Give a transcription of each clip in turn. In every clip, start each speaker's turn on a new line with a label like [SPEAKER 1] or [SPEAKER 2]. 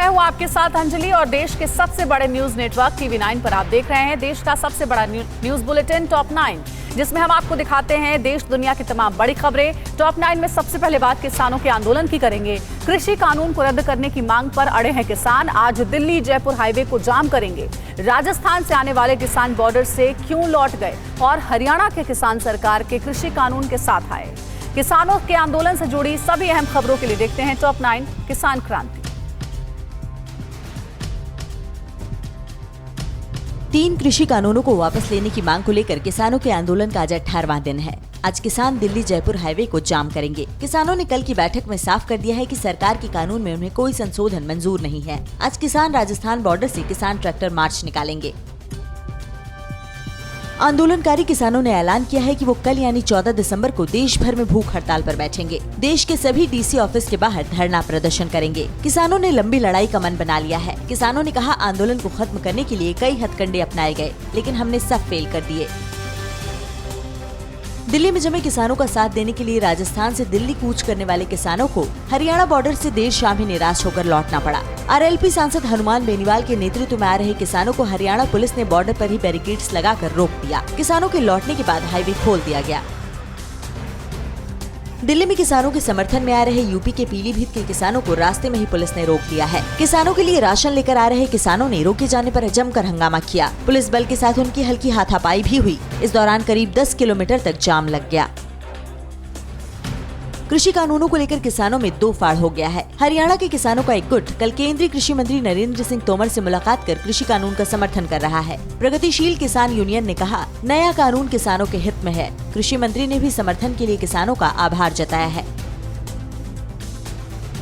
[SPEAKER 1] मैं हूं आपके साथ अंजलि और देश के सबसे बड़े न्यूज नेटवर्क TV9 पर आप देख रहे हैं देश का सबसे बड़ा न्यूज बुलेटिन टॉप 9, जिसमें हम आपको दिखाते हैं देश दुनिया की तमाम बड़ी खबरें। टॉप 9 में सबसे पहले बात किसानों के आंदोलन की करेंगे। कृषि कानून को रद्द करने की मांग पर अड़े हैं किसान। आज दिल्ली जयपुर हाईवे को जाम करेंगे। राजस्थान से आने वाले किसान बॉर्डर से क्यों लौट गए और हरियाणा के किसान सरकार के कृषि कानून के साथ आए। किसानों के आंदोलन से जुड़ी सभी अहम खबरों के लिए देखते हैं टॉप 9 किसान क्रांति।
[SPEAKER 2] 3 कृषि कानूनों को वापस लेने की मांग को लेकर किसानों के आंदोलन का आज 18वां दिन है। आज किसान दिल्ली जयपुर हाईवे को जाम करेंगे। किसानों ने कल की बैठक में साफ कर दिया है कि सरकार के कानून में उन्हें कोई संशोधन मंजूर नहीं है। आज किसान राजस्थान बॉर्डर से किसान ट्रैक्टर मार्च निकालेंगे। आंदोलनकारी किसानों ने ऐलान किया है कि वो कल यानी 14 दिसंबर को देश भर में भूख हड़ताल पर बैठेंगे। देश के सभी DC ऑफिस के बाहर धरना प्रदर्शन करेंगे। किसानों ने लंबी लड़ाई का मन बना लिया है। किसानों ने कहा, आंदोलन को खत्म करने के लिए कई हथकंडे अपनाए गए, लेकिन हमने सब फेल कर दिए। दिल्ली में जमे किसानों का साथ देने के लिए राजस्थान से दिल्ली कूच करने वाले किसानों को हरियाणा बॉर्डर से देर शाम ही निराश होकर लौटना पड़ा। RLP सांसद हनुमान बेनीवाल के नेतृत्व में आ रहे किसानों को हरियाणा पुलिस ने बॉर्डर पर ही बैरिकेड्स लगाकर रोक दिया। किसानों के लौटने के बाद हाईवे खोल दिया गया। दिल्ली में किसानों के समर्थन में आ रहे यूपी के पीलीभीत के किसानों को रास्ते में ही पुलिस ने रोक दिया है। किसानों के लिए राशन लेकर आ रहे किसानों ने रोके जाने पर जमकर हंगामा किया। पुलिस बल के साथ उनकी हल्की हाथापाई भी हुई। इस दौरान करीब 10 किलोमीटर तक जाम लग गया। कृषि कानूनों को लेकर किसानों में दो फाड़ हो गया है। हरियाणा के किसानों का एक गुट कल केंद्रीय कृषि मंत्री नरेंद्र सिंह तोमर से मुलाकात कर कृषि कानून का समर्थन कर रहा है। प्रगतिशील किसान यूनियन ने कहा, नया कानून किसानों के हित में है। कृषि मंत्री ने भी समर्थन के लिए किसानों का आभार जताया है।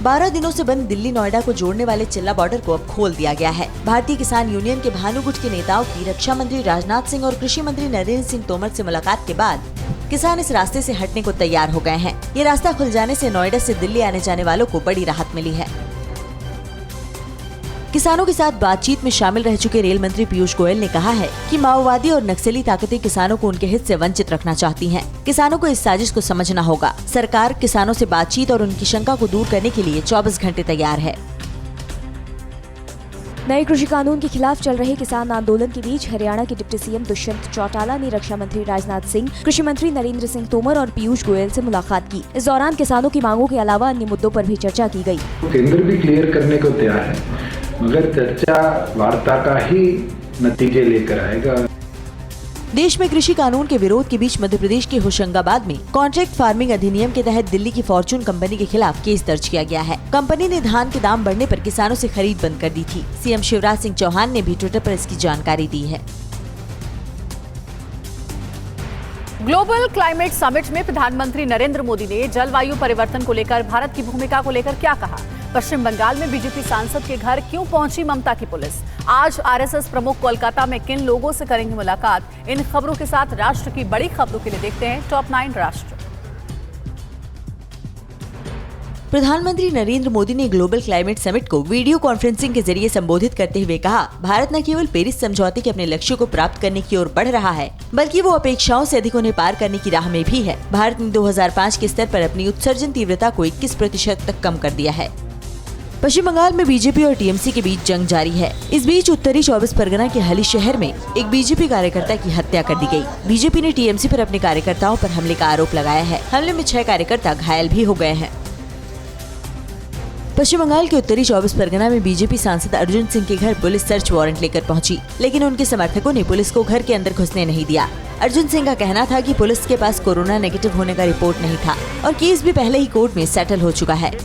[SPEAKER 2] 12 दिनों से बंद दिल्ली नोएडा को जोड़ने वाले चिल्ला बॉर्डर को अब खोल दिया गया है। भारतीय किसान यूनियन के भानु गुट के नेताओं की रक्षा मंत्री राजनाथ सिंह और कृषि मंत्री नरेंद्र सिंह तोमर से मुलाकात के बाद किसान इस रास्ते से हटने को तैयार हो गए हैं। ये रास्ता खुल जाने से नोएडा से दिल्ली आने जाने वालों को बड़ी राहत मिली है। किसानों के साथ बातचीत में शामिल रह चुके रेल मंत्री पीयूष गोयल ने कहा है कि माओवादी और नक्सली ताकतें किसानों को उनके हित से वंचित रखना चाहती हैं। किसानों को इस साजिश को समझना होगा। सरकार किसानों से बातचीत और उनकी शंका को दूर करने के लिए 24 घंटे तैयार है।
[SPEAKER 3] नए कृषि कानून के खिलाफ चल रहे किसान आंदोलन के बीच हरियाणा के डिप्टी CM दुष्यंत चौटाला ने रक्षा मंत्री राजनाथ सिंह, कृषि मंत्री नरेंद्र सिंह तोमर और पीयूष गोयल से मुलाकात की। इस दौरान किसानों की मांगों के अलावा अन्य मुद्दों पर भी चर्चा की गई।
[SPEAKER 4] केंद्र भी क्लियर करने को तैयार है, मगर चर्चा वार्ता का ही नतीजे लेकर आएगा।
[SPEAKER 2] देश में कृषि कानून के विरोध के बीच मध्य प्रदेश के होशंगाबाद में कॉन्ट्रैक्ट फार्मिंग अधिनियम के तहत दिल्ली की फॉर्च्यून कंपनी के खिलाफ केस दर्ज किया गया है। कंपनी ने धान के दाम बढ़ने पर किसानों से खरीद बंद कर दी थी। CM शिवराज सिंह चौहान ने भी ट्विटर पर इसकी जानकारी दी है।
[SPEAKER 1] ग्लोबल क्लाइमेट समिट में प्रधानमंत्री नरेंद्र मोदी ने जलवायु परिवर्तन को लेकर भारत की भूमिका को लेकर क्या कहा। पश्चिम बंगाल में बीजेपी सांसद के घर क्यों पहुंची ममता की पुलिस। आज RSS प्रमुख कोलकाता में किन लोगों से करेंगे मुलाकात। इन खबरों के साथ राष्ट्र की बड़ी खबरों के लिए देखते हैं टॉप 9 राष्ट्र।
[SPEAKER 2] प्रधानमंत्री नरेंद्र मोदी ने ग्लोबल क्लाइमेट समिट को वीडियो कॉन्फ्रेंसिंग के जरिए संबोधित करते हुए कहा, भारत न केवल पेरिस समझौते के अपने लक्ष्यों को प्राप्त करने की ओर बढ़ रहा है, बल्कि वो अपेक्षाओं से अधिक उन्हें पार करने की राह में भी है। भारत ने 2005 के स्तर पर अपनी उत्सर्जन तीव्रता को 21% तक कम कर दिया है। पश्चिम बंगाल में बीजेपी और TMC के बीच जंग जारी है। इस बीच उत्तरी 24 परगना के हली शहर में एक बीजेपी कार्यकर्ता की हत्या कर दी गई। बीजेपी ने TMC पर अपने कार्यकर्ताओं पर हमले का आरोप लगाया है। हमले में 6 कार्यकर्ता घायल भी हो गए हैं। पश्चिम बंगाल के उत्तरी 24 परगना में बीजेपी सांसद अर्जुन सिंह के घर पुलिस सर्च वारंट लेकर पहुंची, लेकिन उनके समर्थकों ने पुलिस को घर के अंदर घुसने नहीं दिया। अर्जुन सिंह का कहना था कि पुलिस के पास कोरोना नेगेटिव होने का रिपोर्ट नहीं था और केस भी पहले ही कोर्ट में सेटल हो चुका है।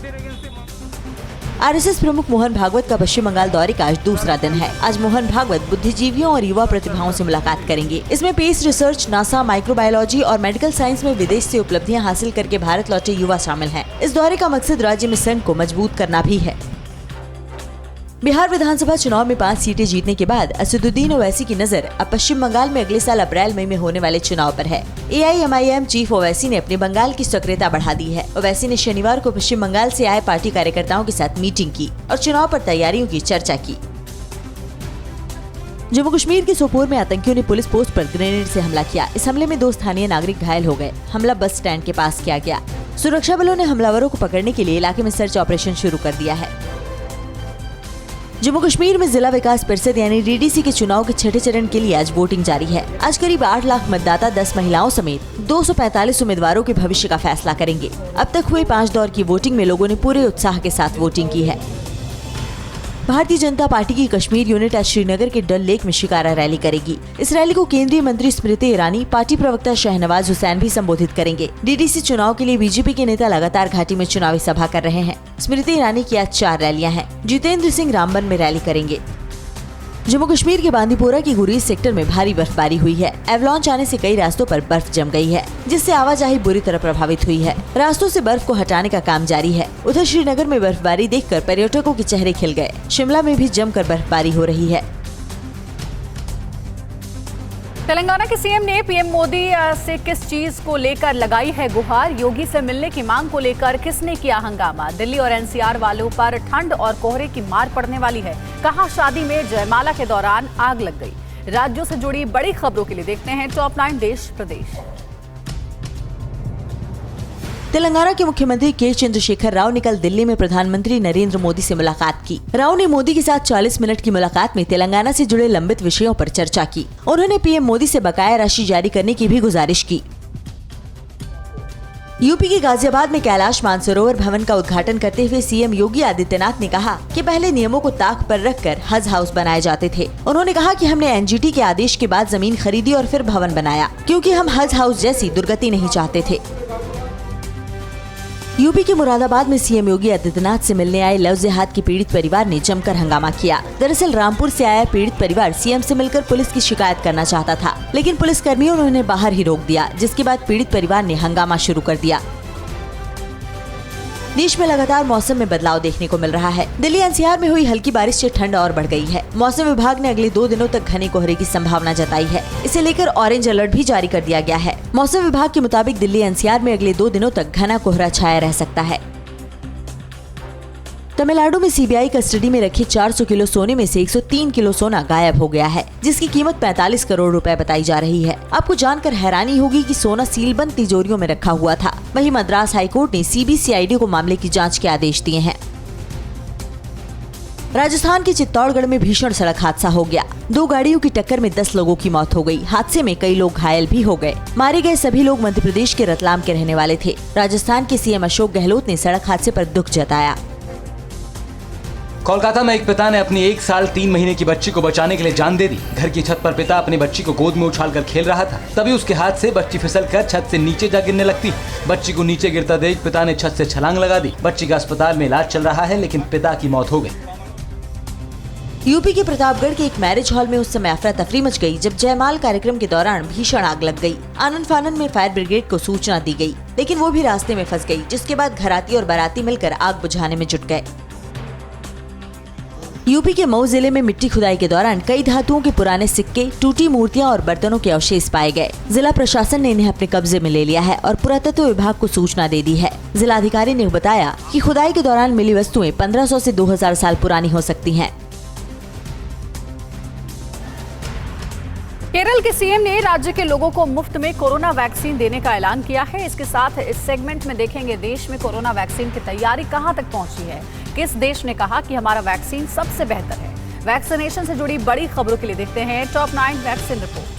[SPEAKER 2] RSS प्रमुख मोहन भागवत का पश्चिम बंगाल दौरे का आज दूसरा दिन है। आज मोहन भागवत बुद्धिजीवियों और युवा प्रतिभाओं से मुलाकात करेंगे। इसमें पेस रिसर्च, नासा, माइक्रोबायोलॉजी और मेडिकल साइंस में विदेश से उपलब्धियां हासिल करके भारत लौटे युवा शामिल हैं। इस दौरे का मकसद राज्य में संघ को मजबूत करना भी है। बिहार विधानसभा चुनाव में 5 सीटें जीतने के बाद असदुद्दीन ओवैसी की नजर अब पश्चिम बंगाल में अगले साल अप्रैल मई में होने वाले चुनाव पर है। AIMIM चीफ ओवैसी ने अपने बंगाल की सक्रियता बढ़ा दी है। ओवैसी ने शनिवार को पश्चिम बंगाल से आए पार्टी कार्यकर्ताओं के साथ मीटिंग की और चुनाव पर तैयारियों की चर्चा की। जम्मू कश्मीर के सोपोर में आतंकियों ने पुलिस पोस्ट पर ग्रेनेड से हमला किया। इस हमले में 2 स्थानीय नागरिक घायल हो गए। हमला बस स्टैंड के पास किया गया। सुरक्षा बलों ने हमलावरों को पकड़ने के लिए इलाके में सर्च ऑपरेशन शुरू कर दिया है। जम्मू कश्मीर में जिला विकास परिषद यानी डीडीसी के चुनाव के छठे चरण के लिए आज वोटिंग जारी है। आज करीब 8 लाख मतदाता 10 महिलाओं समेत 245 उम्मीदवारों के भविष्य का फैसला करेंगे। अब तक हुए 5 दौर की वोटिंग में लोगों ने पूरे उत्साह के साथ वोटिंग की है। भारतीय जनता पार्टी की कश्मीर यूनिट आज श्रीनगर के डल लेक में शिकारा रैली करेगी। इस रैली को केंद्रीय मंत्री स्मृति ईरानी, पार्टी प्रवक्ता शहनवाज हुसैन भी संबोधित करेंगे। डीडीसी चुनाव के लिए बीजेपी के नेता लगातार घाटी में चुनावी सभा कर रहे हैं। स्मृति ईरानी की आज 4 रैलियां हैं। जितेंद्र सिंह रामबन में रैली करेंगे। जम्मू कश्मीर के बांदीपोरा की गुरीज सेक्टर में भारी बर्फबारी हुई है। एवलांच आने से कई रास्तों पर बर्फ जम गई है, जिससे आवाजाही बुरी तरह प्रभावित हुई है। रास्तों से बर्फ को हटाने का काम जारी है। उधर श्रीनगर में बर्फबारी देखकर पर्यटकों के चेहरे खिल गए। शिमला में भी जमकर बर्फबारी हो रही है।
[SPEAKER 1] तेलंगाना के सीएम ने पीएम मोदी से किस चीज को लेकर लगाई है गुहार? योगी से मिलने की मांग को लेकर किसने किया हंगामा? दिल्ली और एनसीआर वालों पर ठंड और कोहरे की मार पड़ने वाली है। कहां शादी में जयमाला के दौरान आग लग गई। राज्यों से जुड़ी बड़ी खबरों के लिए देखते हैं टॉप 9 देश प्रदेश।
[SPEAKER 2] तेलंगाना के मुख्यमंत्री के चंद्रशेखर राव ने कल दिल्ली में प्रधानमंत्री नरेंद्र मोदी से मुलाकात की। राव ने मोदी के साथ 40 मिनट की मुलाकात में तेलंगाना से जुड़े लंबित विषयों पर चर्चा की। उन्होंने पीएम मोदी से बकाया राशि जारी करने की भी गुजारिश की। यूपी के गाजियाबाद में कैलाश मानसरोवर भवन का उद्घाटन करते हुए सीएम योगी आदित्यनाथ ने कहा कि पहले नियमों को ताक पर रखकर हज हाउस बनाए जाते थे। उन्होंने कहा कि हमने एनजीटी के आदेश के बाद जमीन खरीदी और फिर भवन बनाया, क्योंकि हम हज हाउस जैसी दुर्गति नहीं चाहते थे। यूपी के मुरादाबाद में सीएम योगी आदित्यनाथ से मिलने आए लव जिहाद के पीड़ित परिवार ने जमकर हंगामा किया। दरअसल रामपुर से आया पीड़ित परिवार सीएम से मिलकर पुलिस की शिकायत करना चाहता था, लेकिन पुलिस कर्मियों ने उन्हें बाहर ही रोक दिया, जिसके बाद पीड़ित परिवार ने हंगामा शुरू कर दिया। देश में लगातार मौसम में बदलाव देखने को मिल रहा है। दिल्ली एनसीआर में हुई हल्की बारिश से ठंड और बढ़ गई है। मौसम विभाग ने अगले 2 दिनों तक घने कोहरे की संभावना जताई है। इसे लेकर ऑरेंज अलर्ट भी जारी कर दिया गया है। मौसम विभाग के मुताबिक दिल्ली एनसीआर में अगले 2 दिनों तक घना कोहरा छाया रह सकता है। तमिलनाडु में सीबीआई कस्टडी में रखे 400 किलो सोने में से 103 किलो सोना गायब हो गया है, जिसकी कीमत 45 करोड़ रुपए बताई जा रही है। आपको जानकर हैरानी होगी कि सोना सीलबंद तिजोरियों में रखा हुआ था। वहीं मद्रास हाईकोर्ट ने सीबीसीआईडी को मामले की जांच के आदेश दिए हैं। राजस्थान के चित्तौड़गढ़ में भीषण सड़क हादसा हो गया। 2 गाड़ियों की टक्कर में 10 लोगों की मौत हो गई। हादसे में कई लोग घायल भी हो गए। मारे गए सभी लोग मध्य प्रदेश के रतलाम के रहने वाले थे। राजस्थान के सीएम अशोक गहलोत ने सड़क हादसे पर दुख जताया।
[SPEAKER 5] कोलकाता में एक पिता ने अपनी 1 साल 3 महीने की बच्ची को बचाने के लिए जान दे दी। घर की छत पर पिता अपनी बच्ची को गोद में उछालकर खेल रहा था, तभी उसके हाथ से बच्ची फिसलकर छत से नीचे जा गिरने लगती। बच्ची को नीचे गिरता देख पिता ने छत से छलांग लगा दी। बच्ची का अस्पताल में इलाज चल रहा है, लेकिन पिता की मौत हो गई।
[SPEAKER 2] यूपी के प्रतापगढ़ के एक मैरिज हॉल में उस समय अफरा तफरी मच गई जब जयमाल कार्यक्रम के दौरान भीषण आग लग गई। आनंद फानन में फायर ब्रिगेड को सूचना दी गई, लेकिन वो भी रास्ते में फंस गई, जिसके बाद घराती और बाराती मिलकर आग बुझाने में जुट गए। यूपी के मऊ जिले में मिट्टी खुदाई के दौरान कई धातुओं के पुराने सिक्के, टूटी मूर्तियां और बर्तनों के अवशेष पाए गए। जिला प्रशासन ने इन्हें अपने कब्जे में ले लिया है और पुरातत्व विभाग को सूचना दे दी है। जिलाधिकारी ने बताया कि खुदाई के दौरान मिली वस्तुएं 1500 से 2000 साल पुरानी हो सकती हैं।
[SPEAKER 1] केरल के सीएम ने राज्य के लोगों को मुफ्त में कोरोना वैक्सीन देने का ऐलान किया है। इसके साथ इस सेगमेंट में देखेंगे देश में कोरोना वैक्सीन की तैयारी कहां तक पहुंची है। किस देश ने कहा कि हमारा वैक्सीन सबसे बेहतर है। वैक्सीनेशन से जुड़ी बड़ी खबरों के लिए देखते हैं टॉप 9 वैक्सीन रिपोर्ट।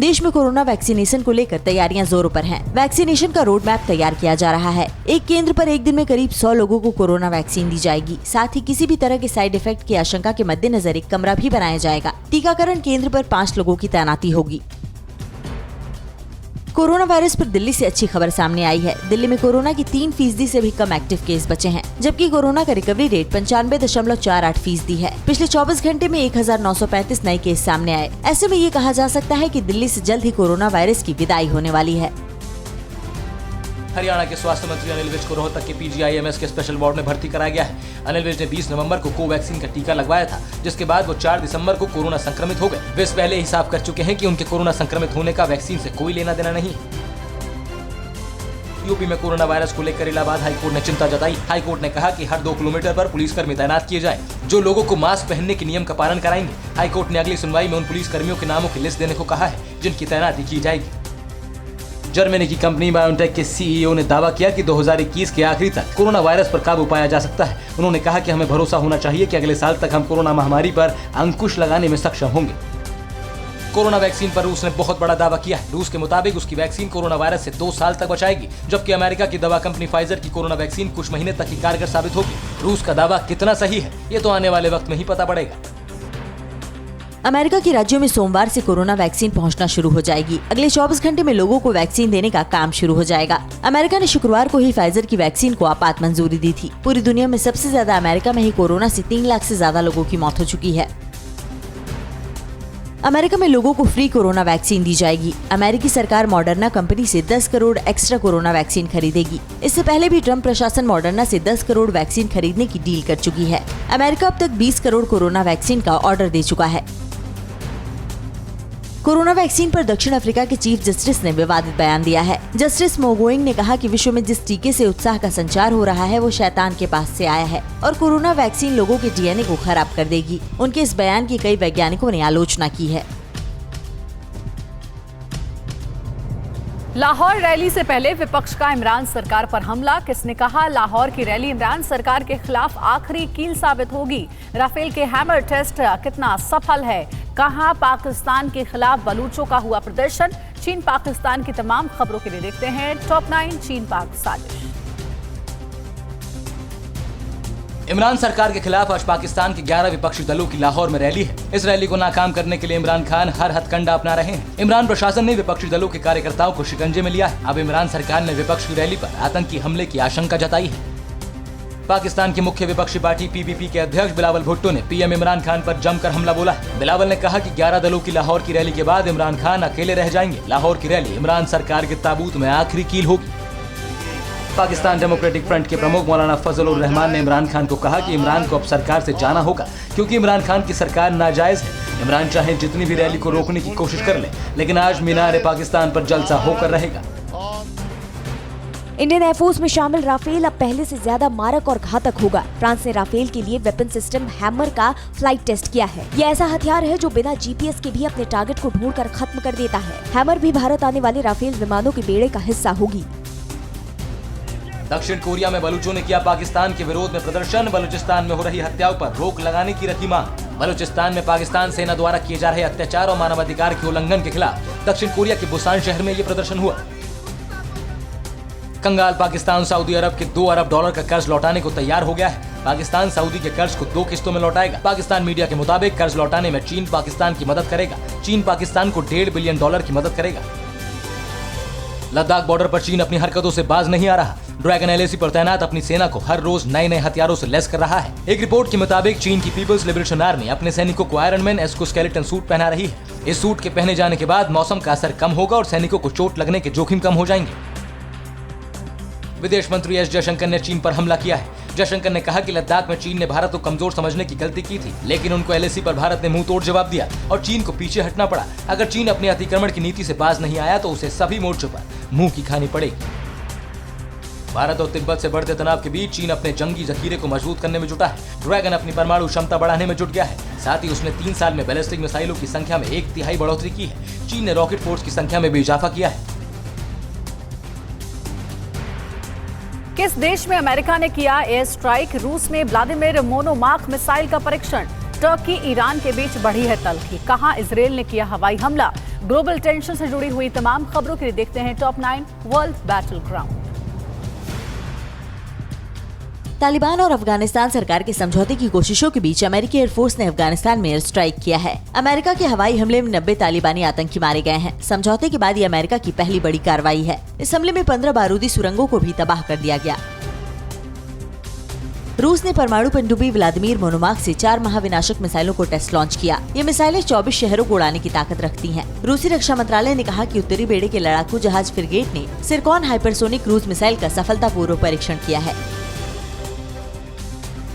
[SPEAKER 2] देश में कोरोना वैक्सीनेशन को लेकर तैयारियां जोरों पर हैं। वैक्सीनेशन का रोड मैप तैयार किया जा रहा है। एक केंद्र पर एक दिन में करीब 100 लोगों को कोरोना वैक्सीन दी जाएगी। साथ ही किसी भी तरह के साइड इफेक्ट की आशंका के मद्देनजर एक कमरा भी बनाया जाएगा। टीकाकरण केंद्र पर 5 लोगों की तैनाती होगी। कोरोना वायरस पर दिल्ली से अच्छी खबर सामने आई है। दिल्ली में कोरोना की 3% से भी कम एक्टिव केस बचे हैं, जबकि कोरोना का रिकवरी रेट 95.48% है। पिछले 24 घंटे में 1935 नए केस सामने आए। ऐसे में ये कहा जा सकता है कि दिल्ली से जल्द ही कोरोना वायरस की विदाई होने वाली है।
[SPEAKER 5] हरियाणा के स्वास्थ्य मंत्री अनिल विज को रोहतक के पीजीआईएमएस के स्पेशल वार्ड में भर्ती कराया गया है। अनिल विज ने 20 नवंबर को कोवैक्सीन का टीका लगवाया था, जिसके बाद वो 4 दिसंबर को कोरोना संक्रमित हो गए। विज पहले ही साफ कर चुके हैं कि उनके कोरोना संक्रमित होने का वैक्सीन से कोई लेना देना नहीं। यूपी में कोरोना वायरस को लेकर इलाहाबाद हाईकोर्ट ने चिंता जताई। हाईकोर्ट ने कहा कि हर 2 किलोमीटर पर पुलिसकर्मी तैनात किए जाएं, जो लोगों को मास्क पहनने के नियम का पालन कराएंगे। हाईकोर्ट ने अगली सुनवाई में उन पुलिसकर्मियों के नामों की लिस्ट देने को कहा है, जिनकी तैनाती की जाएगी। जर्मनी की कंपनी बायोटेक के CEO ने दावा किया कि 2021 के आखिरी तक कोरोना वायरस पर काबू पाया जा सकता है। उन्होंने कहा कि हमें भरोसा होना चाहिए कि अगले साल तक हम कोरोना महामारी पर अंकुश लगाने में सक्षम होंगे। कोरोना वैक्सीन पर रूस ने बहुत बड़ा दावा किया है। रूस के मुताबिक उसकी वैक्सीन कोरोना वायरस से 2 साल तक बचाएगी, जबकि अमेरिका की दवा कंपनी फाइजर की कोरोना वैक्सीन कुछ महीने तक ही कारगर साबित होगी। रूस का दावा कितना सही है, ये तो आने वाले वक्त में ही पता पड़ेगा।
[SPEAKER 2] अमेरिका के राज्यों में सोमवार से कोरोना वैक्सीन पहुंचना शुरू हो जाएगी। अगले 24 घंटे में लोगों को वैक्सीन देने का काम शुरू हो जाएगा। अमेरिका ने शुक्रवार को ही फाइजर की वैक्सीन को आपात मंजूरी दी थी। पूरी दुनिया में सबसे ज्यादा अमेरिका में ही कोरोना से 3 लाख से ज्यादा लोगों की मौत हो चुकी है। अमेरिका में लोगों को फ्री कोरोना वैक्सीन दी जाएगी। अमेरिकी सरकार मॉडर्ना कंपनी से 10 करोड़ एक्स्ट्रा कोरोना वैक्सीन खरीदेगी। इससे पहले भी ट्रम्प प्रशासन मॉडर्ना से 10 करोड़ वैक्सीन खरीदने की डील कर चुकी है। अमेरिका अब तक 20 करोड़ कोरोना वैक्सीन का ऑर्डर दे चुका है। कोरोना वैक्सीन पर दक्षिण अफ्रीका के चीफ जस्टिस ने विवादित बयान दिया है। जस्टिस मोगोइंग ने कहा कि विश्व में जिस टीके से उत्साह का संचार हो रहा है वो शैतान के पास से आया है और कोरोना वैक्सीन लोगों के डीएनए को खराब कर देगी। उनके इस बयान की कई वैज्ञानिकों ने आलोचना की है।
[SPEAKER 1] लाहौर रैली से पहले विपक्ष का इमरान सरकार पर हमला। किसने कहा लाहौर की रैली इमरान सरकार के खिलाफ आखिरी कील साबित होगी। राफेल के हैमर टेस्ट कितना सफल है। कहा पाकिस्तान के खिलाफ बलूचों का हुआ प्रदर्शन। चीन पाकिस्तान की तमाम खबरों के लिए देखते हैं टॉप 9 चीन पाक साजिश।
[SPEAKER 5] इमरान सरकार के खिलाफ आज पाकिस्तान के 11 विपक्षी दलों की लाहौर में रैली है। इस रैली को नाकाम करने के लिए इमरान खान हर हथकंडा अपना रहे हैं। इमरान प्रशासन ने विपक्षी दलों के कार्यकर्ताओं को शिकंजे में लिया है। अब इमरान सरकार ने विपक्ष की रैली पर आतंकी हमले की आशंका जताई है। पाकिस्तान की मुख्य विपक्षी पार्टी PPP के अध्यक्ष बिलावल भुट्टो ने PM इमरान खान पर जमकर हमला बोला है। बिलावल ने कहा कि 11 दलों की लाहौर की रैली के बाद इमरान खान अकेले रह जाएंगे। लाहौर की रैली इमरान सरकार के ताबूत में आखिरी कील होगी। पाकिस्तान डेमोक्रेटिक फ्रंट के प्रमुख मौलाना फजल उर रहमान ने इमरान खान को कहा कि इमरान को अब सरकार से जाना होगा, क्योंकि इमरान खान की सरकार नाजायज है। इमरान चाहे जितनी भी रैली को रोकने की कोशिश कर ले, लेकिन आज मीनार पाकिस्तान पर जलसा होकर रहेगा।
[SPEAKER 3] इंडियन एयरफोर्स में शामिल राफेल अब पहले से ज्यादा मारक और घातक होगा। फ्रांस ने राफेल के लिए वेपन सिस्टम हैमर का फ्लाइट टेस्ट किया है। ये ऐसा हथियार है जो बिना GPS के भी अपने टारगेट को ढूंढकर खत्म कर देता है। हैमर भी भारत आने वाले राफेल विमानों के बेड़े का हिस्सा होगी।
[SPEAKER 5] दक्षिण कोरिया में बलूचों ने किया पाकिस्तान के विरोध में प्रदर्शन। बलूचिस्तान में हो रही हत्याओं पर रोक लगाने की रखी मांग। बलूचिस्तान में पाकिस्तान सेना द्वारा किए जा रहे अत्याचार और मानवाधिकार के उल्लंघन के खिलाफ दक्षिण कोरिया के बुसान शहर में ये प्रदर्शन हुआ। कंगाल पाकिस्तान सऊदी अरब के $2 अरब का कर्ज लौटाने को तैयार हो गया है। पाकिस्तान सऊदी के कर्ज को 2 किस्तों में लौटाएगा। पाकिस्तान मीडिया के मुताबिक कर्ज लौटाने में चीन पाकिस्तान की मदद करेगा। चीन पाकिस्तान को $1.5 बिलियन की मदद करेगा। लद्दाख बॉर्डर पर चीन अपनी हरकतों से बाज नहीं आ रहा। ड्रैगन LAC पर तैनात अपनी सेना को हर रोज नए हथियारों से लैस कर रहा है। एक रिपोर्ट के मुताबिक चीन की पीपल्स लिबरेशन आर्मी अपने सैनिकों को आयरन मैन एक्सोस्केलेटन सूट पहना रही है। इस सूट के पहने जाने के बाद मौसम का असर कम होगा और सैनिकों को चोट लगने के जोखिम कम हो जाएंगे। विदेश मंत्री S जयशंकर ने चीन पर हमला किया है। जयशंकर ने कहा कि लद्दाख में चीन ने भारत को कमजोर समझने की गलती की थी, लेकिन उनको LAC पर भारत ने मुंह तोड़ जवाब दिया और चीन को पीछे हटना पड़ा। अगर चीन अपने अतिक्रमण की नीति से बाज नहीं आया तो उसे सभी मोर्चों पर मुंह की खानी पड़ेगी। भारत और तिब्बत से बढ़ते तनाव के बीच चीन अपने जंगी जखीरे को मजबूत करने में जुटा है। ड्रैगन अपनी परमाणु क्षमता बढ़ाने में जुट गया है। साथ ही उसने 3 साल में बैलिस्टिक मिसाइलों की संख्या में 1/3 बढ़ोतरी की है। चीन ने रॉकेट फोर्स की संख्या में भी इजाफा किया है।
[SPEAKER 1] किस देश में अमेरिका ने किया एयर स्ट्राइक? रूस में व्लादिमीर मोनोमार्क मिसाइल का परीक्षण। टर्की ईरान के बीच बढ़ी है तल्खी। कहां इजरायल ने किया हवाई हमला? ग्लोबल टेंशन से जुड़ी हुई तमाम खबरों के लिए देखते हैं top 9 world battle ground.
[SPEAKER 2] Taliban और अफगानिस्तान सरकार के समझौते की कोशिशों के बीच अमेरिकी एयरफोर्स ने अफगानिस्तान में एयर स्ट्राइक किया है। अमेरिका के हवाई हमले में 90 तालिबानी आतंकी मारे गए हैं। समझौते के बाद ये अमेरिका की पहली बड़ी कार्रवाई है। इस हमले में 15 बारूदी सुरंगों को भी तबाह कर दिया गया। रूस ने परमाणु पनडुब्बी व्लादिमीर मोनोमार्क से 4 महाविनाशक मिसाइलों को टेस्ट लॉन्च किया। ये मिसाइलें 24 शहरों को उड़ाने की ताकत रखती हैं। रूसी रक्षा मंत्रालय ने कहा कि उत्तरी बेड़े के लड़ाकू जहाज फ्रिगेट ने सिरकॉन हाइपरसोनिक क्रूज मिसाइल का सफलतापूर्वक परीक्षण किया है।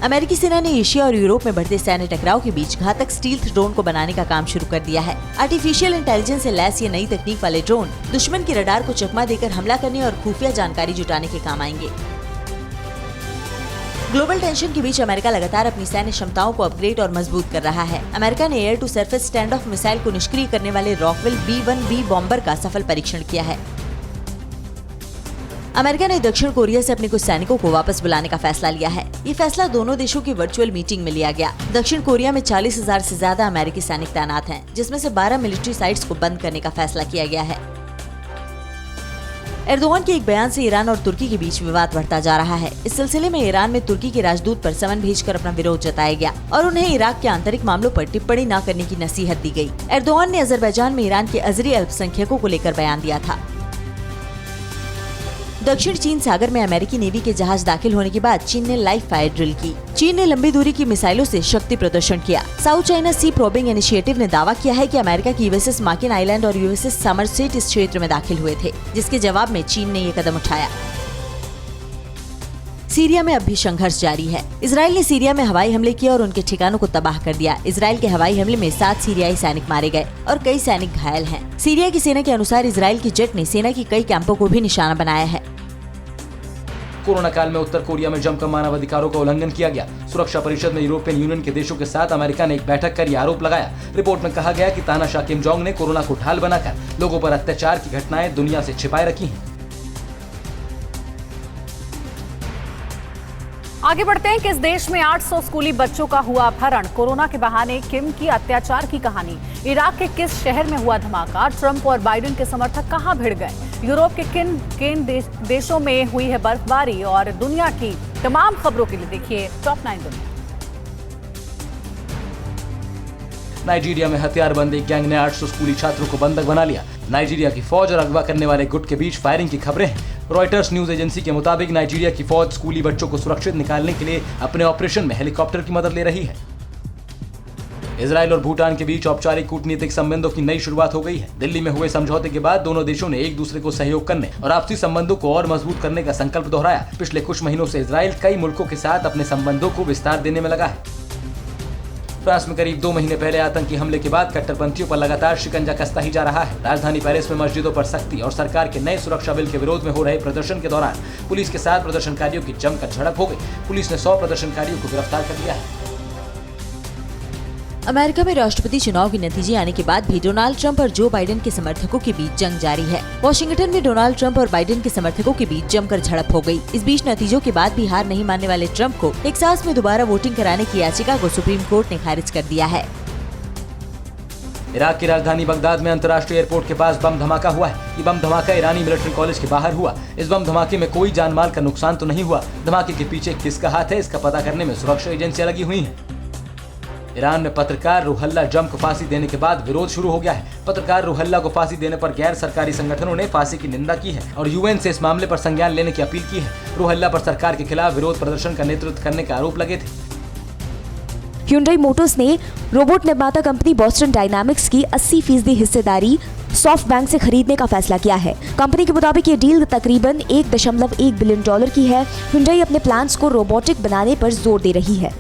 [SPEAKER 2] अमेरिकी सेना ने एशिया और यूरोप में बढ़ते सैन्य टकराव के बीच घातक स्टील्थ ड्रोन को बनाने का काम शुरू कर दिया है। आर्टिफिशियल इंटेलिजेंस से लैस ये नई तकनीक वाले ड्रोन दुश्मन के रडार को चकमा देकर हमला करने और खुफिया जानकारी जुटाने के काम आएंगे। ग्लोबल टेंशन के बीच अमेरिका लगातार अपनी सैन्य क्षमताओं को अपग्रेड और मजबूत कर रहा है। अमेरिका ने air to surface stand off missile को निष्क्रिय करने वाले रॉकवेल B-1B बॉम्बर का सफल परीक्षण किया है। अमेरिका ने दक्षिण कोरिया से अपने कुछ सैनिकों को वापस बुलाने का फैसला लिया है। ये फैसला दोनों देशों की वर्चुअल मीटिंग में लिया गया। दक्षिण कोरिया में 40,000 से ज्यादा अमेरिकी सैनिक तैनात हैं, जिसमें से 12 मिलिट्री साइट्स को बंद करने का फैसला किया गया है। एर्दोगान के एक बयान से ईरान और तुर्की के बीच विवाद बढ़ता जा रहा है। इस सिलसिले में ईरान में तुर्की के राजदूत पर समन भेजकर अपना विरोध जताया गया और उन्हें इराक के आंतरिक मामलों पर टिप्पणी न करने की नसीहत दी गई। एर्दोगान ने अजरबैजान में ईरान के अजरी अल्पसंख्यकों को लेकर बयान दिया था। दक्षिण चीन सागर में अमेरिकी नेवी के जहाज दाखिल होने के बाद चीन ने लाइव फायर ड्रिल की। चीन ने लंबी दूरी की मिसाइलों से शक्ति प्रदर्शन किया। साउथ चाइना सी प्रोबिंग इनिशिएटिव ने दावा किया है कि अमेरिका की यूएसएस माकिन आइलैंड और यूएसएस समरसेट इस क्षेत्र में दाखिल हुए थे, जिसके जवाब में चीन ने ये कदम उठाया। सीरिया में अब भी संघर्ष जारी है। इजराइल ने सीरिया में हवाई हमले किए और उनके ठिकानों को तबाह कर दिया। इजराइल के हवाई हमले में 7 सीरियाई सैनिक मारे गए और कई सैनिक घायल हैं। सीरिया की सेना के अनुसार इजराइल की जेट ने सेना की कई कैंपों को भी निशाना बनाया है।
[SPEAKER 5] कोरोना काल में उत्तर कोरिया में जमकर मानवाधिकारों का उल्लंघन किया गया। सुरक्षा परिषद में यूरोपियन यूनियन के देशों के साथ अमेरिका ने एक बैठक कर आरोप लगाया। रिपोर्ट में कहा गया कि तानाशाह किम जोंग ने कोरोना को ढाल बनाकर लोगों पर अत्याचार की घटनाएं दुनिया से छिपाए रखी हैं।
[SPEAKER 1] आगे बढ़ते हैं। किस देश में 800 स्कूली बच्चों का हुआ अपहरण? कोरोना के बहाने किम की अत्याचार की कहानी। इराक के किस शहर में हुआ धमाका? ट्रंप और बाइडेन के समर्थक कहां भिड़ गए? यूरोप के किन देशों में हुई है बर्फबारी? और दुनिया की तमाम खबरों के लिए देखिए टॉप 9 दुनिया।
[SPEAKER 5] नाइजीरिया में हथियारबंद एक गैंग ने 800 स्कूली छात्रों को बंधक बना लिया। नाइजीरिया की फौज और अगवा करने वाले गुट के बीच फायरिंग की खबरें हैं। रॉयटर्स न्यूज एजेंसी के मुताबिक नाइजीरिया की फौज स्कूली बच्चों को सुरक्षित निकालने के लिए अपने ऑपरेशन में हेलीकॉप्टर की मदद ले रही है। इजराइल और भूटान के बीच औपचारिक कूटनीतिक संबंधों की नई शुरुआत हो गई है। दिल्ली में हुए समझौते के बाद दोनों देशों ने एक दूसरे को सहयोग करने और आपसी संबंधों को और मजबूत करने का संकल्प दोहराया। पिछले कुछ महीनों से इजराइल कई मुल्कों के साथ अपने संबंधों को विस्तार देने में लगा है। फ्रांस में करीब 2 महीने पहले आतंकी हमले के बाद कट्टरपंथियों पर लगातार शिकंजा कसता ही जा रहा है। राजधानी पेरिस में मस्जिदों पर सख्ती और सरकार के नए सुरक्षा बिल के विरोध में हो रहे प्रदर्शन के दौरान पुलिस के साथ प्रदर्शनकारियों की जमकर झड़प हो गई। पुलिस ने 100 प्रदर्शनकारियों को गिरफ्तार कर लिया है।
[SPEAKER 2] अमेरिका में राष्ट्रपति चुनाव के नतीजे आने के बाद भी डोनाल्ड ट्रंप और जो बाइडेन के समर्थकों के बीच जंग जारी है। वॉशिंगटन में डोनाल्ड ट्रंप और बाइडेन के समर्थकों के बीच जमकर झड़प हो गई। इस बीच नतीजों के बाद भी हार नहीं मानने वाले ट्रंप को टेक्सास में दोबारा वोटिंग कराने की याचिका को सुप्रीम कोर्ट ने खारिज कर दिया है।
[SPEAKER 5] इराक की राजधानी बगदाद में अंतर्राष्ट्रीय एयरपोर्ट के पास बम धमाका हुआ है। ये बम धमाका ईरानी मिलिट्री कॉलेज के बाहर हुआ। इस बम धमाके में कोई जान माल का नुकसान तो नहीं हुआ। धमाके के पीछे किसका हाथ है, इसका पता करने में सुरक्षा एजेंसियां लगी हुई हैं। ईरान में पत्रकार रूहल्ला जम को फांसी देने के बाद विरोध शुरू हो गया है। पत्रकार रूहल्ला को फांसी देने पर गैर सरकारी संगठनों ने फांसी की निंदा की है और यूएन से इस मामले पर संज्ञान लेने की अपील की है। रूहल्ला पर सरकार के खिलाफ विरोध प्रदर्शन का नेतृत्व करने के आरोप लगे थे।
[SPEAKER 3] Hyundai मोटर्स ने रोबोट निर्माता कंपनी बॉस्टन डायनामिक्स की 80% हिस्सेदारी सॉफ्टबैंक से खरीदने का फैसला किया है। कंपनी के मुताबिक ये डील तकरीबन $1.1 बिलियन की है। Hyundai अपने प्लान्स को रोबोटिक बनाने पर जोर दे रही है।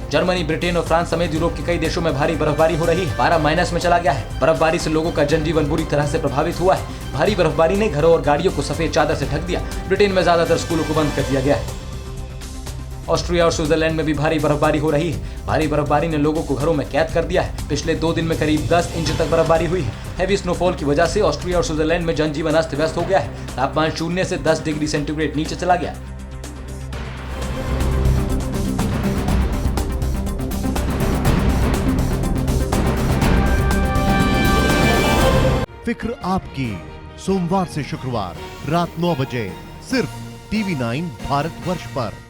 [SPEAKER 5] जर्मनी, ब्रिटेन और फ्रांस समेत यूरोप के कई देशों में भारी बर्फबारी हो रही है। पारा माइनस में चला गया है। बर्फबारी से लोगों का जनजीवन बुरी तरह से प्रभावित हुआ है। भारी बर्फबारी ने घरों और गाड़ियों को सफेद चादर से ढक दिया। ब्रिटेन में ज्यादातर स्कूलों को बंद कर दिया गया है। ऑस्ट्रिया और स्विट्जरलैंड में भी भारी बर्फबारी हो रही है। भारी बर्फबारी ने लोगों को घरों में कैद कर दिया है। पिछले 2 दिन में करीब 10 इंच तक बर्फबारी हुई है। हैवी स्नोफॉल की वजह से ऑस्ट्रिया और स्विट्जरलैंड में जनजीवन अस्त व्यस्त हो गया है। तापमान 0 से 10 डिग्री सेंटीग्रेड नीचे चला गया।
[SPEAKER 6] फिक्र आपकी, सोमवार से शुक्रवार रात 9 बजे सिर्फ TV9 भारतवर्ष पर।